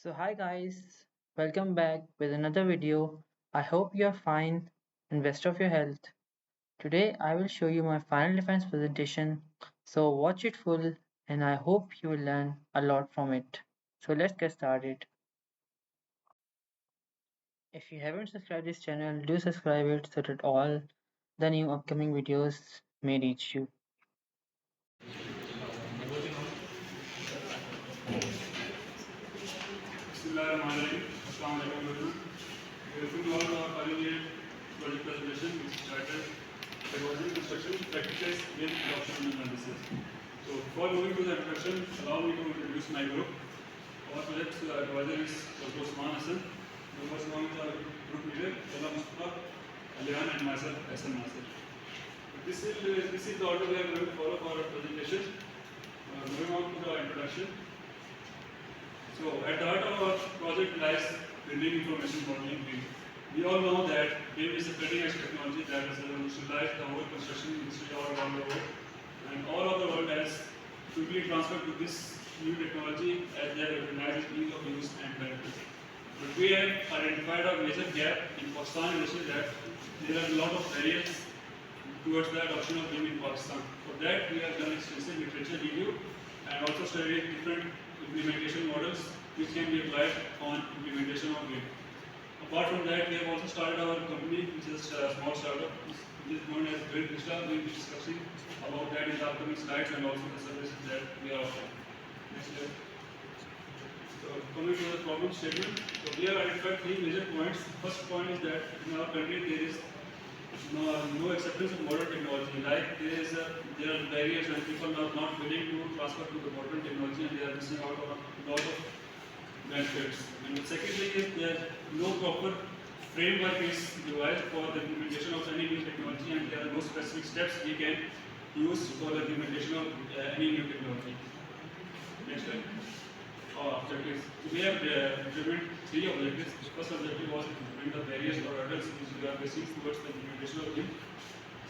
So hi guys, welcome back with another video. I hope you are fine and best of your health. Today I will show you my final defense presentation. So watch it full and I hope you will learn a lot from it. So let's get started. If you haven't subscribed this channel, do subscribe it so that all the new upcoming videos may reach you. Bismillahirrahmanirrahim. Assalamu alaikum everyone. Welcome to all our final project presentation which is titled Technology Construction Practices with Adoption of BIM. So before moving to the introduction, allow me to introduce my group. Our project advisor is Dr. Usman Hassan. Members among the group leader, Salah Mustafa, Alihan and myself, Hassan Nasir. This is the order we are going to follow for our presentation. Moving on to the introduction. So at the heart of our project lies building information modeling BIM. We all know that BIM is a cutting edge technology that has revolutionized the whole construction industry all around the world. And all of the world has quickly transferred to this new technology as they recognize its ease of use and benefits. But we have identified a major gap in Pakistan industry that there are a lot of barriers towards the adoption of BIM in Pakistan. For that, we have done extensive literature review and also studied different implementation models which can be applied on implementation of BIM. Apart from that, we have also started our company, which is a small startup, which is known as Build Vista. We will be discussing about that in the upcoming slides and also the services that we are offering. Next slide. So coming to the problem statement, so we have identified three major points. First point is that in our country there is no acceptance of modern technology. Like there are barriers and people are not willing to transfer to the modern technology and they are missing out on a lot of benefits. And the second thing is that no proper framework is devised for the implementation of any new technology and there are no specific steps we can use for the implementation of any new technology. Next slide. Objectives. So we have determined three objectives. The first objective was to bring the barriers or hurdles which we are facing towards the implementation of BIM.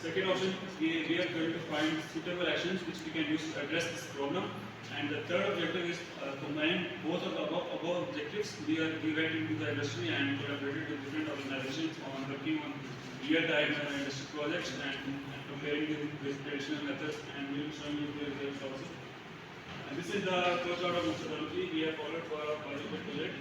Second option, we are going to find suitable actions which we can use to address this problem. And the third objective is combining both of the above objectives. We went into the industry and collaborated with different organizations on working on real-time industry projects and comparing with traditional methods, and we will show you the results also. And this is the first order of methodology we have followed for our project.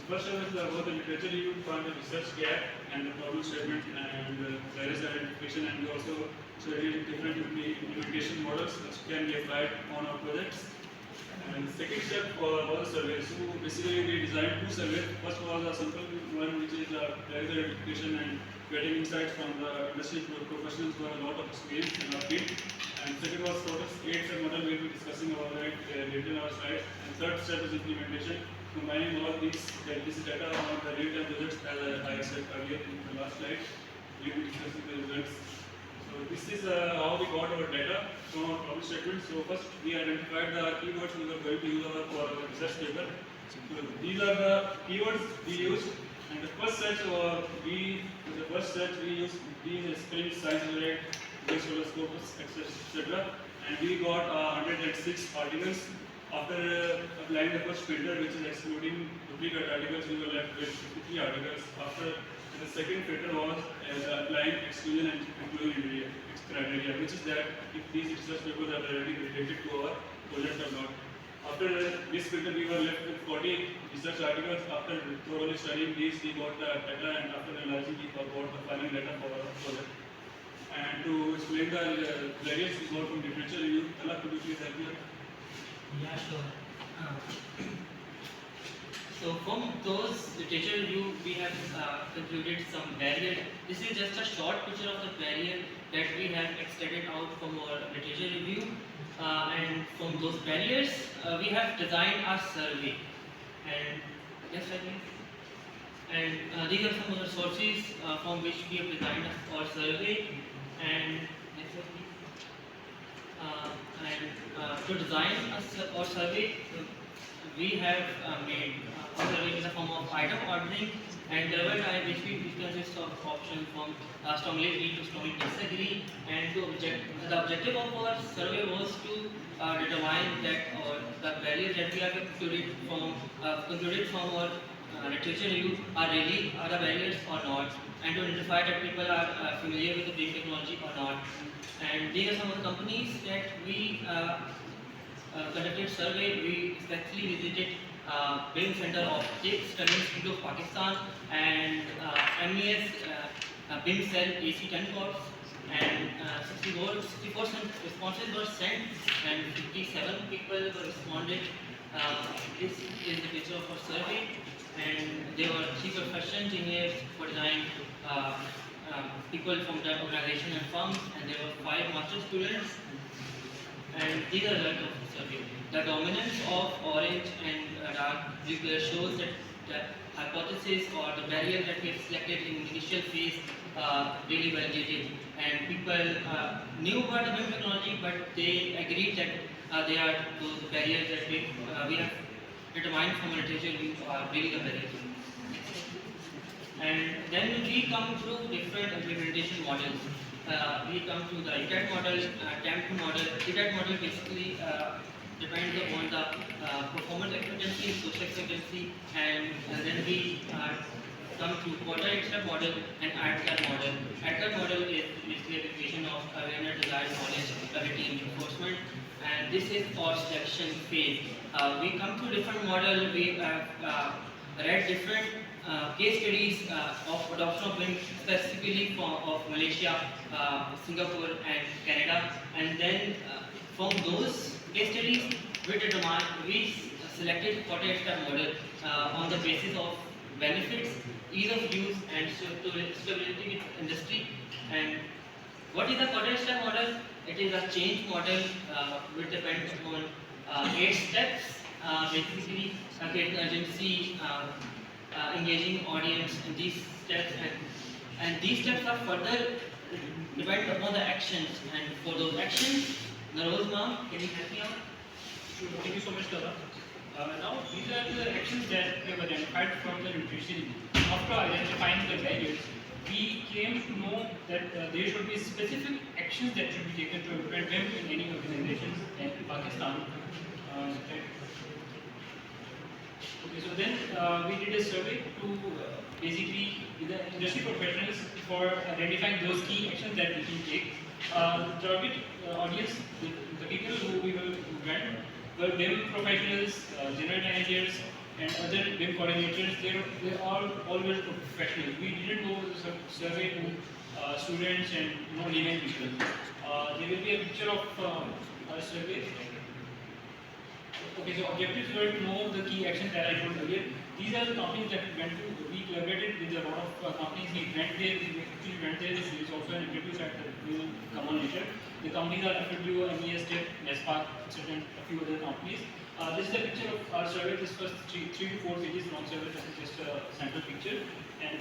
First one is about the literature review to find the research gap and the problem statement and various identification, and we also studied different implementation models which can be applied on our projects. And the second step was a survey. So basically we designed two surveys. First was a simple one which is various identification and getting insights from the industry professionals who have a lot of experience in our field. And second was sort of 8-step model we will be discussing about that later in our slides. And third step is implementation, combining all this data on the real-time results as I said earlier in the last slide. We will be discussing the results. So this is how we got our data from our problem statement. So first we identified the keywords we were going to use for our research paper. So these are the keywords we used. And the first search we used these spring, science related, solar scopes, etc. And we got 106 articles. After applying the first filter, which is excluding duplicate articles, we were left with 53 articles. After the second filter was applying exclusion and inclusion criteria, which is that if these research papers are already related to our project or not. After this filter, we were left with 40 research articles. After thoroughly studying these, we got the data, and after analyzing, we got the final data for our project. And to explain the various we got from literature review, Allah, could you please help me? Yeah, sure. So from those literature review, we have concluded some barriers. This is just a short picture of the barrier that we have extended out from our literature review. And from those barriers, we have designed a survey. And yes, I think. And these are some of the sources from which we have designed our survey. And next slide, please. To design our survey, we have made survey in the form of item ordering and double type, which consists of options from strongly agree to strongly disagree. And the objective of our survey was to determine that the barriers that we have concluded from our literature review are the barriers or not, and to identify that people are familiar with the BIM technology or not. And these are some of the companies that we conducted survey. We especially visited BIM Center of Chips, Stunning Institute of Pakistan, and MES BIM Cell AC10 Corps, and 64 responses were sent, and 57 people were responded. This is the picture of our survey, and there were 3 profession engineers for design, people from the organization and firms, and there were 5 master students. And these are the results of the survey. The dominance of orange and dark blue color shows that the hypothesis or the barrier that we have selected in the initial phase really validated. And people knew about the BIM technology, but they agreed that they are those barriers that we have determined from a literature review are really the barriers. And then we come through different implementation models. We come to the ETAT model, TAMP model. ETAT model basically depends on the performance expectancy, social expectancy, and then we come to quarter step model and ADCAT model. ADCAT model is basically a definition of awareness, desire, knowledge, ability, and enforcement. And this is for selection phase. We come to different model. We have read different case studies of adoption of BIM, specifically of Malaysia, Singapore, and Canada. And then from those case studies, we selected quarter step model on the basis of benefits, ease of use, and stability with industry. And what is the quarter step model? It is a change model which depends on 8 steps. Basically, creating urgency, engaging audience in these steps, and these steps are further depend upon the actions. And for those actions, Naroz ma'am, can you help me out? Sure. Thank you so much, Tara. Now, these are the actions that we have identified from the nutrition. After identifying the barriers, we came to know that there should be specific actions that should be taken to implement BIM in any organizations in Pakistan. Okay, so then we did a survey to basically the industry professionals for identifying those key actions that we can take. The target audience, the people who we will grant, were BIM professionals, general managers, and other BIM coordinators. They are all were professionals. We didn't go to survey to students and layman people. There will be a picture of our survey. Okay, so objectives were to know the key actions that I told earlier. These are the companies that we went to. We collaborated with a lot of companies. We went there. We actually went there. There is also an interview that we will come on later. The companies are FW, MES, TIP, NESPAC, etc., a few other companies. This is a picture of our survey. This was 3 to 4 pages long survey. This is just a sample picture. And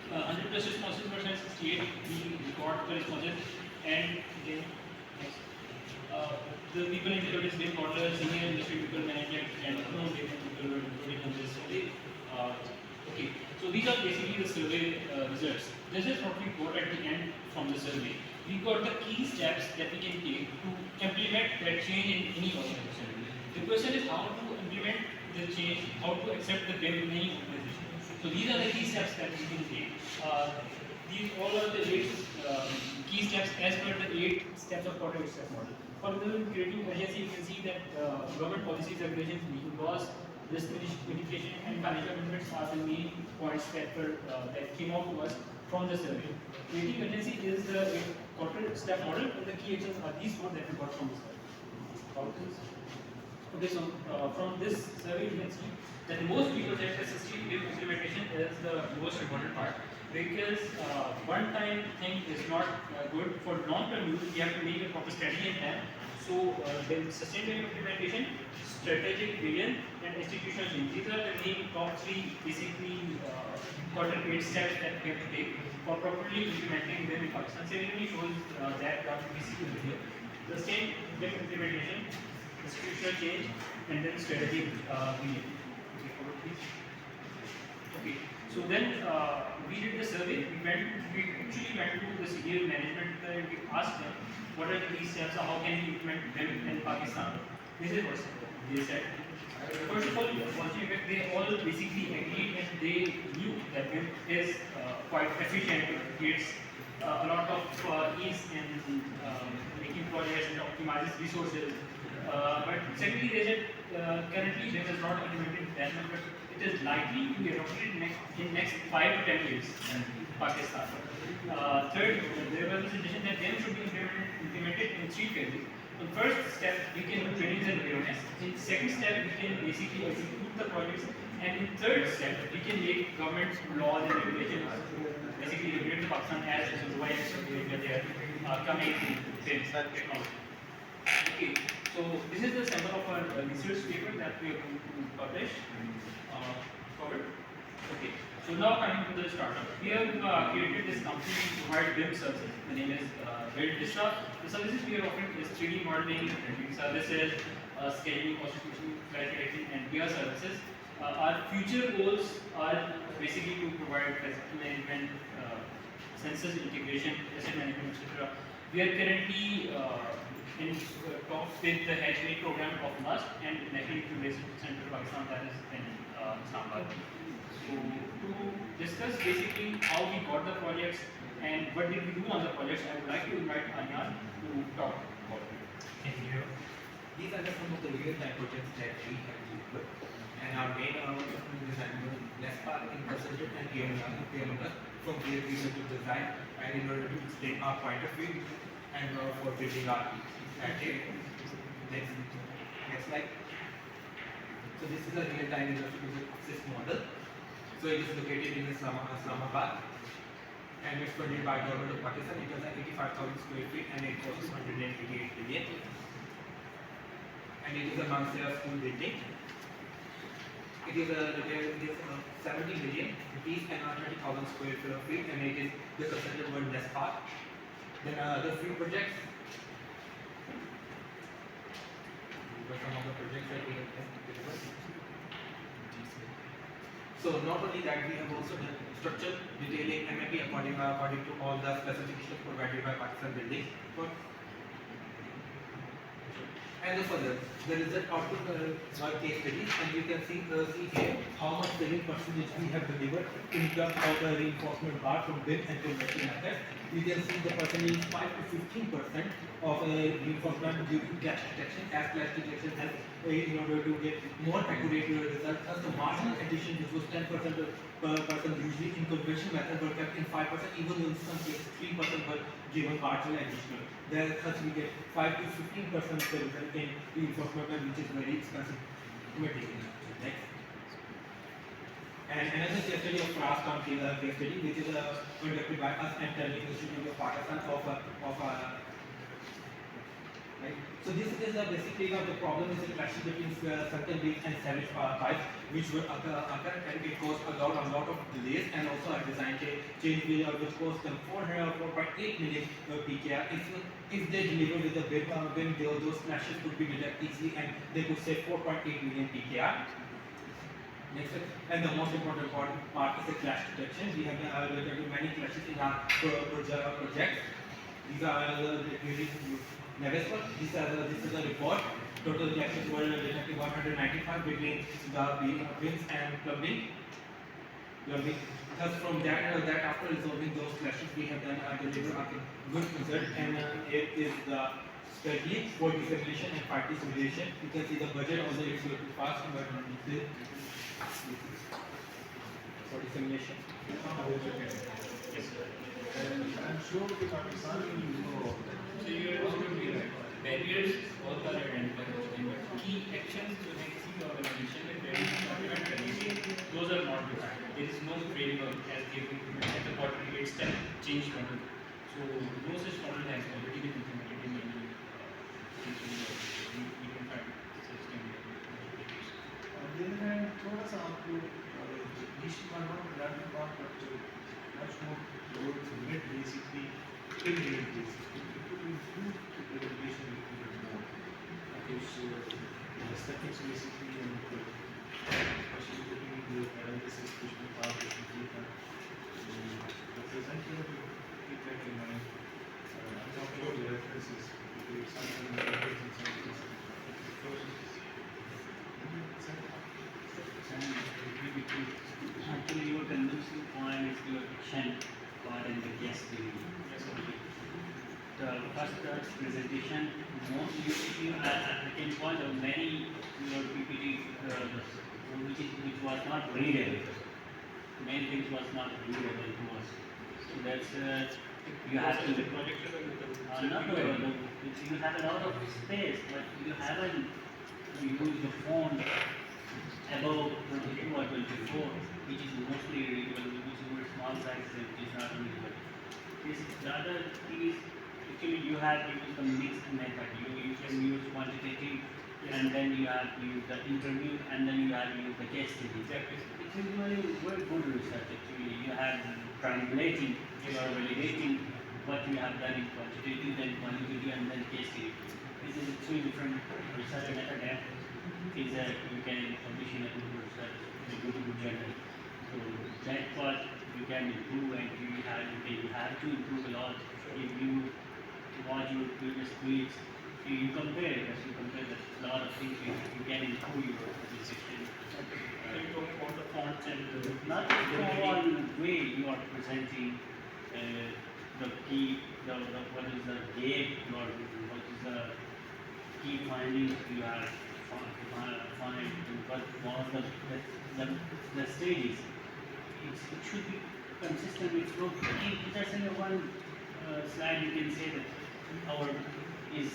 100 plus responses were sent, 68. We record the responses. And then next. The people included BIM portal, senior industry people, management, and BIM people were included in this survey. Okay, so these are basically the survey results. This is what we got at the end from the survey. We got the key steps that we can take to implement that change in any organization. The question is how to implement the change, how to accept the BIM in any organization. So these are the key steps that we can take. These all are the 8 key steps as per the 8 steps of quarter step model. For the creating urgency, you can see that government policies, regulations, legal laws, risk mitigation, and financial benefits are the main points that came out to us from the survey. Creating urgency is the quarter step model, and the key actions are these 4 that we got from the survey. Okay, so from this survey, you can see that most people say that system implementation is the most important part. Because one-time thing is not good. For long-term use, we have to make a proper strategy and plan. So, then sustainable implementation, strategic vision, and institutional change. These are the main top 3 basically quarter 8 steps that we have to take for properly implementing BIM in Pakistan. Ceremony shows that graphic basically here. The same BIM implementation. institutional change, and then strategic vision. Okay, forward please. Okay, so then we did the survey. We actually went to the senior management and we asked them what are the key steps, how can we implement BIM in Pakistan. This is what they said. First of all, they all basically agreed and they knew that BIM is quite efficient. It creates a lot of ease in making projects and optimizes resources. But secondly, they said currently BIM is not implemented that much, but it is likely to be adopted in next 5 to 10 years in Pakistan. Third, there was a suggestion that BIM should be implemented in 3 phases. In first step, we can do trainings and awareness. In second step, we can basically execute the projects. And in third step, we can make government laws and regulations basically regulate the Pakistan as a supervised that they are coming in BIM technology. Okay, so this is the sample of our research paper that we are going to publish. Covered. Okay, so now coming to the startup. We have created this company to provide BIM services. The name is Build Vista. The services we are offering is 3D modeling, printing services, scheduling, constitution, calculating, and VR services. Our future goals are basically to provide facility management, census integration, asset management, etc. We are currently in talks with the healthcare program of NUST and National Incubation Center of Pakistan, that is in Islamabad. So to discuss basically how we got the projects and what did we do on the projects, I would like to invite Anyan to talk about it. Thank you. These are some of the real-time projects that we have put, and our main design was less part in consultant and PMR from where we were to design and in order to explain our point of view and for building our next slide. So this is a real-time industrial access model. So it is located in Islamabad and it's funded by government of Pakistan. It has 85,000 square feet and it costs 188 billion. And it is a non-sale school building. It is 70 million rupees and 30,000 square feet and it is the considered one less part. Then other few projects. These are some of the projects that we have delivered. So not only that, we have also done structure detailing MAP according to all the specifications provided by Pakistan Building. And further, the result output are case studies, and you can see here how much saving percentage we have delivered in terms of the reinforcement bar from BIM and conventional methods. You can see the percentage is 5 to 15% of reinforcement due to clash detection, as clash detection has in order to get more accurate results. As the marginal addition, which was 10% per person usually in conventional method, were kept in 5%, even in some cases 3% were given marginal additional. There thus we get 5 to 15% result in reinforcement, which is very expensive material. Next. And another case study of Frascom case study, which is conducted by us and Technical Institute of Pakistan right. So this is basically the problem is the clash between certain big and savage pipes, which will occur and it caused a lot of delays and also a design change which cost them 4.8 million PKR. If they deliver with the BIM, those clashes could be detected easily and they could save 4.8 million PKR. Next, and the most important part is the clash detection. We have detected many clashes in our project. These are this is a report. Total clashes were detected 195 between the BIMs and plumbing. Thus, from that after resolving those clashes, we have done delivered a good result, and it is the strategy for dissimulation and party simulation. You can see the budget also is too fast, but for dissimulation. Yes, sir. I'm sure the Pakistan will So you are absolutely right. Barriers all are identified, but key actions to execute the organization and barriers to prevent barriers, those are not defined. There is no framework as given at the quarterly step change model. So no such model has already been implemented in many we can find such things. on the other hand, थोड़ा सा आपको niche का not grabbing part, but much more towards mid basically, till mid basically. It will improve the presentation a little bit more. It's the aesthetics basically, and especially looking at the analysis which we have with the data. The presenter will keep that in mind. I'm not sure the references, because sometimes the references and some Actually, your convincing point is your action part and the case study. The first presentation, I can point out many your PPT which was not readable. Many things was not readable to us. So that's you have to. You have a lot of space, but you haven't used the phone above 22 or 24, which is mostly readable, which is very small size, which is not readable. The other thing is actually you have used the mixed method. You can use quantitative, and then you have used the interview, and then you have used the case study. It is very good research actually. You have triangulating, you are validating what you have done in quantitative, then qualitative, and then case study. This is three different research method. Is that you can publish in a good research, in a good journal. So that part you can improve, and you have to improve a lot. If you watch your previous tweets, you compare, as you compare a lot of things, you can improve your presentation. Can you talk about the fonts and Not all way you are presenting the key, what is the gap, or what is the key findings you have find, and what was the stages. It should be consistent with flow. Just in one slide, you can say that our is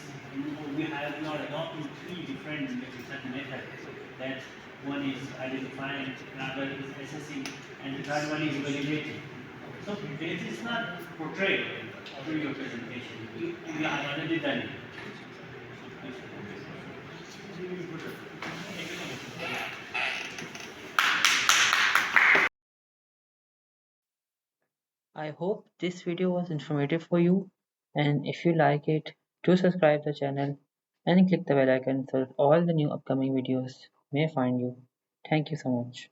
we are adopting three different research methods. That one is identifying, another is assessing, and the third one is validating. So this is not portrayed through your presentation. You have already done it. I hope this video was informative for you, and if you like it, do subscribe the channel and click the bell icon so that all the new upcoming videos may find you. Thank you so much.